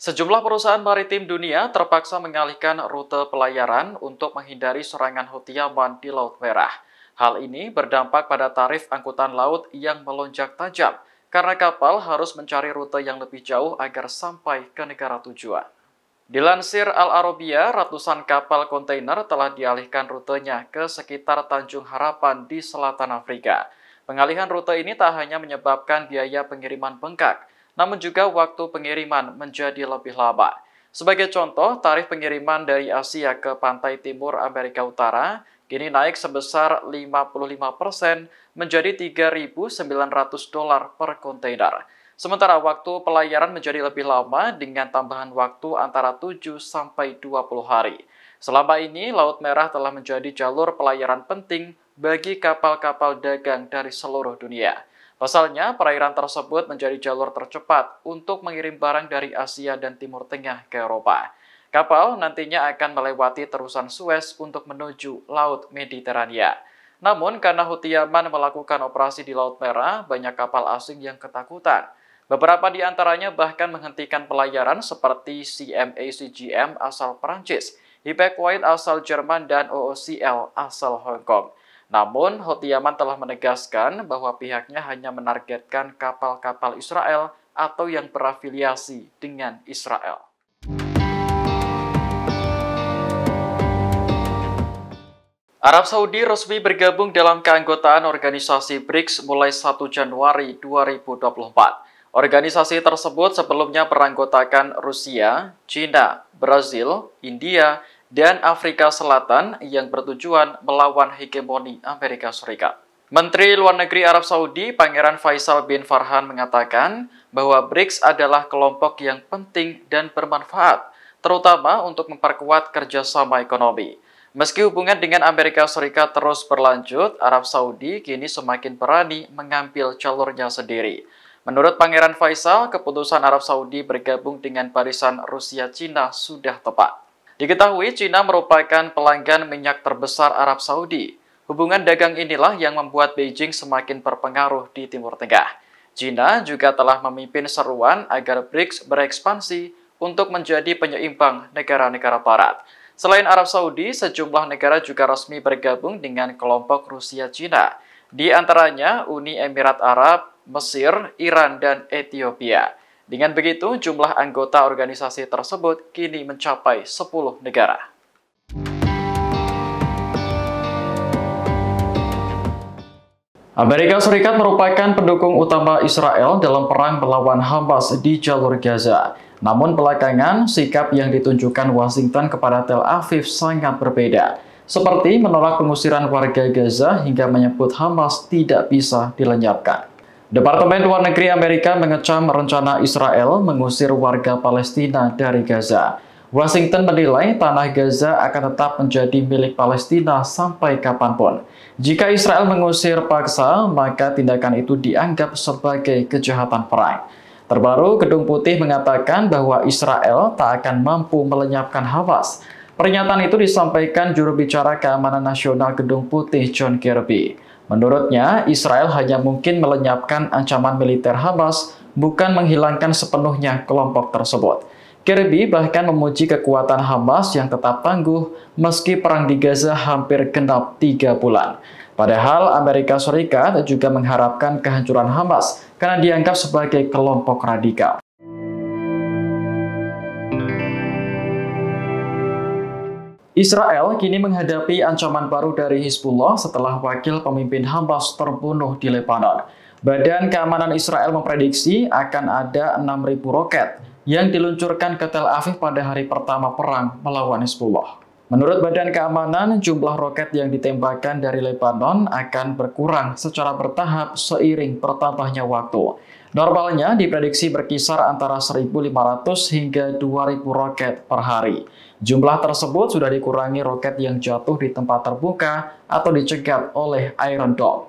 Sejumlah perusahaan maritim dunia terpaksa mengalihkan rute pelayaran untuk menghindari serangan Houthi Yaman di Laut Merah. Hal ini berdampak pada tarif angkutan laut yang melonjak tajam karena kapal harus mencari rute yang lebih jauh agar sampai ke negara tujuan. Dilansir Al Arabiya, ratusan kapal kontainer telah dialihkan rutenya ke sekitar Tanjung Harapan di selatan Afrika. Pengalihan rute ini tak hanya menyebabkan biaya pengiriman bengkak, namun juga waktu pengiriman menjadi lebih lama. Sebagai contoh, tarif pengiriman dari Asia ke pantai timur Amerika Utara kini naik sebesar 55% menjadi $3.900 per kontainer. Sementara waktu pelayaran menjadi lebih lama dengan tambahan waktu antara 7 sampai 20 hari. Selama ini, Laut Merah telah menjadi jalur pelayaran penting bagi kapal-kapal dagang dari seluruh dunia. Pasalnya, perairan tersebut menjadi jalur tercepat untuk mengirim barang dari Asia dan Timur Tengah ke Eropa. Kapal nantinya akan melewati terusan Suez untuk menuju Laut Mediterania. Namun, karena Houthi Yaman melakukan operasi di Laut Merah, banyak kapal asing yang ketakutan. Beberapa di antaranya bahkan menghentikan pelayaran seperti CMA CGM asal Perancis, Hapag-Lloyd asal Jerman, dan OOCL asal Hong Kong. Namun, Houthi Yaman telah menegaskan bahwa pihaknya hanya menargetkan kapal-kapal Israel atau yang berafiliasi dengan Israel. Arab Saudi resmi bergabung dalam keanggotaan organisasi BRICS mulai 1 Januari 2024. Organisasi tersebut sebelumnya beranggotakan Rusia, China, Brazil, India, dan Afrika Selatan yang bertujuan melawan hegemoni Amerika Serikat. Menteri Luar Negeri Arab Saudi, Pangeran Faisal bin Farhan mengatakan bahwa BRICS adalah kelompok yang penting dan bermanfaat, terutama untuk memperkuat kerjasama ekonomi. Meski hubungan dengan Amerika Serikat terus berlanjut, Arab Saudi kini semakin berani mengambil jalurnya sendiri. Menurut Pangeran Faisal, keputusan Arab Saudi bergabung dengan barisan Rusia-Cina sudah tepat. Diketahui Cina merupakan pelanggan minyak terbesar Arab Saudi. Hubungan dagang inilah yang membuat Beijing semakin berpengaruh di Timur Tengah. Cina juga telah memimpin seruan agar BRICS berekspansi untuk menjadi penyeimbang negara-negara Barat. Selain Arab Saudi, sejumlah negara juga resmi bergabung dengan kelompok Rusia-Cina. Di antaranya Uni Emirat Arab, Mesir, Iran, dan Ethiopia. Dengan begitu, jumlah anggota organisasi tersebut kini mencapai 10 negara. Amerika Serikat merupakan pendukung utama Israel dalam perang melawan Hamas di jalur Gaza. Namun belakangan, sikap yang ditunjukkan Washington kepada Tel Aviv sangat berbeda. Seperti menolak pengusiran warga Gaza hingga menyebut Hamas tidak bisa dilenyapkan. Departemen Luar Negeri Amerika mengecam rencana Israel mengusir warga Palestina dari Gaza. Washington menilai tanah Gaza akan tetap menjadi milik Palestina sampai kapanpun. Jika Israel mengusir paksa, maka tindakan itu dianggap sebagai kejahatan perang. Terbaru, Gedung Putih mengatakan bahwa Israel tak akan mampu melenyapkan Hamas. Pernyataan itu disampaikan juru bicara Keamanan Nasional Gedung Putih John Kirby. Menurutnya, Israel hanya mungkin melenyapkan ancaman militer Hamas, bukan menghilangkan sepenuhnya kelompok tersebut. Kirby bahkan memuji kekuatan Hamas yang tetap tangguh meski perang di Gaza hampir genap 3 bulan. Padahal Amerika Serikat juga mengharapkan kehancuran Hamas karena dianggap sebagai kelompok radikal. Israel kini menghadapi ancaman baru dari Hizbullah setelah wakil pemimpin Hamas terbunuh di Lebanon. Badan Keamanan Israel memprediksi akan ada 6.000 roket yang diluncurkan ke Tel Aviv pada hari pertama perang melawan Hizbullah. Menurut Badan Keamanan, jumlah roket yang ditembakkan dari Lebanon akan berkurang secara bertahap seiring bertambahnya waktu. Normalnya diprediksi berkisar antara 1.500 hingga 2.000 roket per hari. Jumlah tersebut sudah dikurangi roket yang jatuh di tempat terbuka atau dicegat oleh Iron Dome.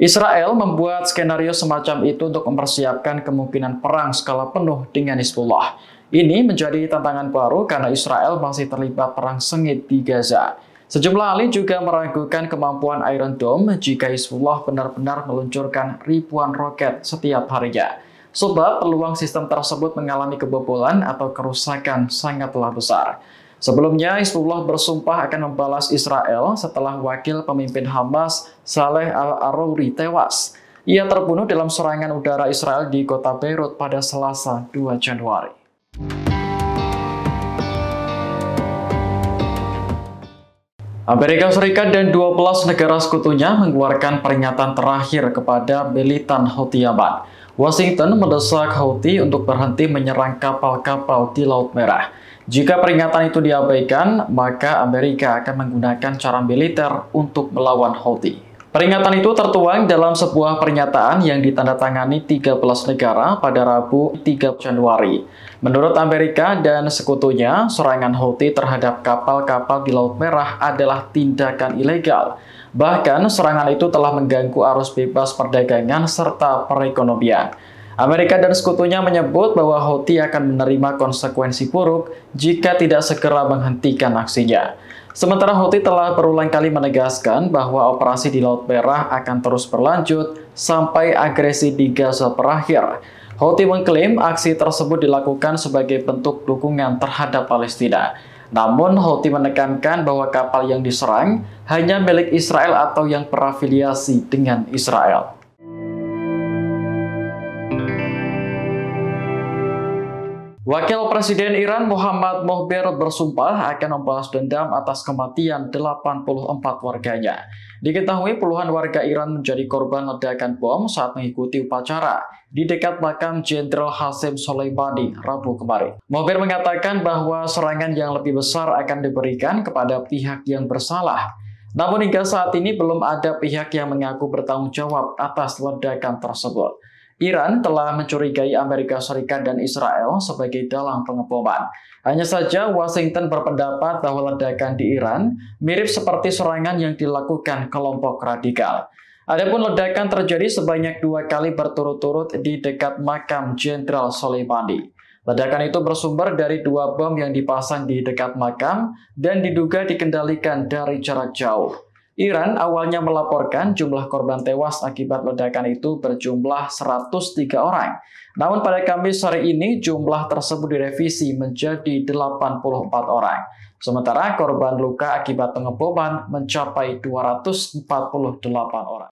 Israel membuat skenario semacam itu untuk mempersiapkan kemungkinan perang skala penuh dengan Hizbullah. Ini menjadi tantangan baru karena Israel masih terlibat perang sengit di Gaza. Sejumlah ahli juga meragukan kemampuan Iron Dome jika Hizbullah benar-benar meluncurkan ribuan roket setiap harinya. sebab peluang sistem tersebut mengalami kebobolan atau kerusakan sangatlah besar. Sebelumnya, Hizbullah bersumpah akan membalas Israel setelah wakil pemimpin Hamas, Saleh Al-Arouri, tewas. Ia terbunuh dalam serangan udara Israel di kota Beirut pada Selasa 2 Januari. Amerika Serikat dan 12 negara sekutunya mengeluarkan peringatan terakhir kepada militan Houthi Yaman. Washington mendesak Houthi untuk berhenti menyerang kapal-kapal di Laut Merah. Jika peringatan itu diabaikan, maka Amerika akan menggunakan cara militer untuk melawan Houthi. Peringatan itu tertuang dalam sebuah pernyataan yang ditandatangani 13 negara pada Rabu 3 Januari. Menurut Amerika dan sekutunya, serangan Houthi terhadap kapal-kapal di Laut Merah adalah tindakan ilegal. Bahkan, serangan itu telah mengganggu arus bebas perdagangan serta perekonomian. Amerika dan sekutunya menyebut bahwa Houthi akan menerima konsekuensi buruk jika tidak segera menghentikan aksinya. Sementara Houthi telah berulang kali menegaskan bahwa operasi di Laut Merah akan terus berlanjut sampai agresi di Gaza berakhir. Houthi mengklaim aksi tersebut dilakukan sebagai bentuk dukungan terhadap Palestina. Namun Houthi menekankan bahwa kapal yang diserang hanya milik Israel atau yang berafiliasi dengan Israel. Wakil Presiden Iran Muhammad Mohber bersumpah akan membalas dendam atas kematian 84 warganya. Diketahui puluhan warga Iran menjadi korban ledakan bom saat mengikuti upacara di dekat makam Jenderal Qasem Soleimani Rabu kemarin. Mohber mengatakan bahwa serangan yang lebih besar akan diberikan kepada pihak yang bersalah. Namun hingga saat ini belum ada pihak yang mengaku bertanggung jawab atas ledakan tersebut. Iran telah mencurigai Amerika Serikat dan Israel sebagai dalang pengeboman. Hanya saja Washington berpendapat bahwa ledakan di Iran mirip seperti serangan yang dilakukan kelompok radikal. Adapun ledakan terjadi sebanyak 2 kali berturut-turut di dekat makam Jenderal Soleimani. Ledakan itu bersumber dari 2 bom yang dipasang di dekat makam dan diduga dikendalikan dari jarak jauh. Iran awalnya melaporkan jumlah korban tewas akibat ledakan itu berjumlah 103 orang. Namun pada Kamis sore ini jumlah tersebut direvisi menjadi 84 orang. Sementara korban luka akibat pengeboman mencapai 248 orang.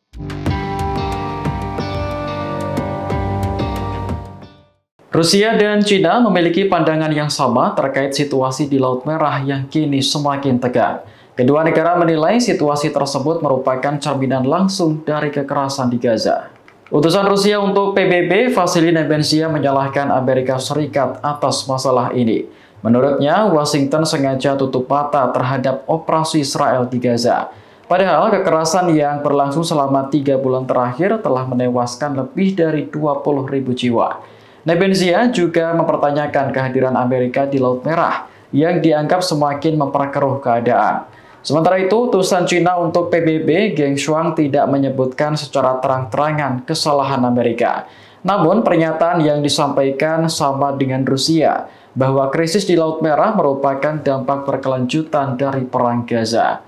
Rusia dan China memiliki pandangan yang sama terkait situasi di Laut Merah yang kini semakin tegang. Kedua negara menilai situasi tersebut merupakan cerminan langsung dari kekerasan di Gaza. Utusan Rusia untuk PBB, Vasily Nebenzia, menyalahkan Amerika Serikat atas masalah ini. Menurutnya, Washington sengaja tutup mata terhadap operasi Israel di Gaza. Padahal kekerasan yang berlangsung selama 3 bulan terakhir telah menewaskan lebih dari 20.000 jiwa. Nebenzia juga mempertanyakan kehadiran Amerika di Laut Merah yang dianggap semakin memperkeruh keadaan. Sementara itu, utusan Cina untuk PBB, Geng Shuang, tidak menyebutkan secara terang-terangan kesalahan Amerika. Namun, pernyataan yang disampaikan sama dengan Rusia, bahwa krisis di Laut Merah merupakan dampak berkelanjutan dari Perang Gaza.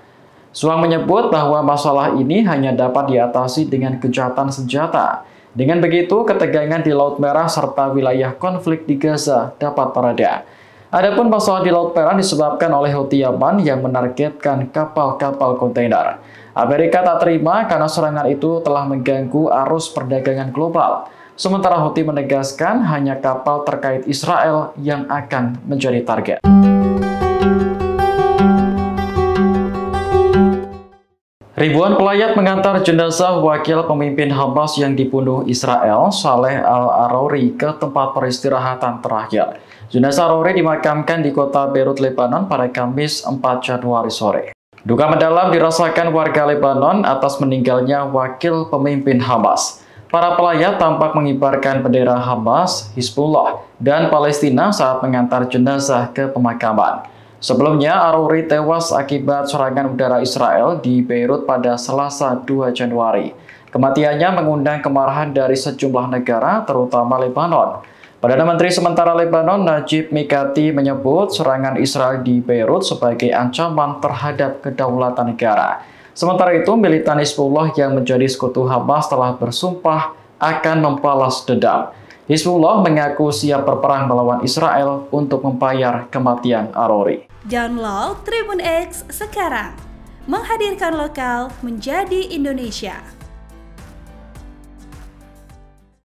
Shuang menyebut bahwa masalah ini hanya dapat diatasi dengan gencatan senjata. Dengan begitu, ketegangan di Laut Merah serta wilayah konflik di Gaza dapat mereda. Adapun masalah di Laut Merah disebabkan oleh Houthi Yaman yang menargetkan kapal-kapal kontainer. Amerika tak terima karena serangan itu telah mengganggu arus perdagangan global. Sementara Houthi menegaskan hanya kapal terkait Israel yang akan menjadi target. Ribuan pelayat mengantar jenazah wakil pemimpin Hamas yang dibunuh Israel, Saleh Al-Arouri, ke tempat peristirahatan terakhir. Jenazah Arouri dimakamkan di kota Beirut, Lebanon pada Kamis 4 Januari sore. Duka mendalam dirasakan warga Lebanon atas meninggalnya wakil pemimpin Hamas. Para pelayat tampak mengibarkan bendera Hamas, Hizbullah, dan Palestina saat mengantar jenazah ke pemakaman. Sebelumnya, Arouri tewas akibat serangan udara Israel di Beirut pada Selasa 2 Januari. Kematiannya mengundang kemarahan dari sejumlah negara, terutama Lebanon. Perdana Menteri sementara Lebanon, Najib Mikati, menyebut serangan Israel di Beirut sebagai ancaman terhadap kedaulatan negara. Sementara itu, militan Hizbullah yang menjadi sekutu Hamas telah bersumpah akan membalas dendam. Hizbullah mengaku siap berperang melawan Israel untuk membayar kematian Arori. Download Tribun X sekarang, menghadirkan lokal menjadi Indonesia.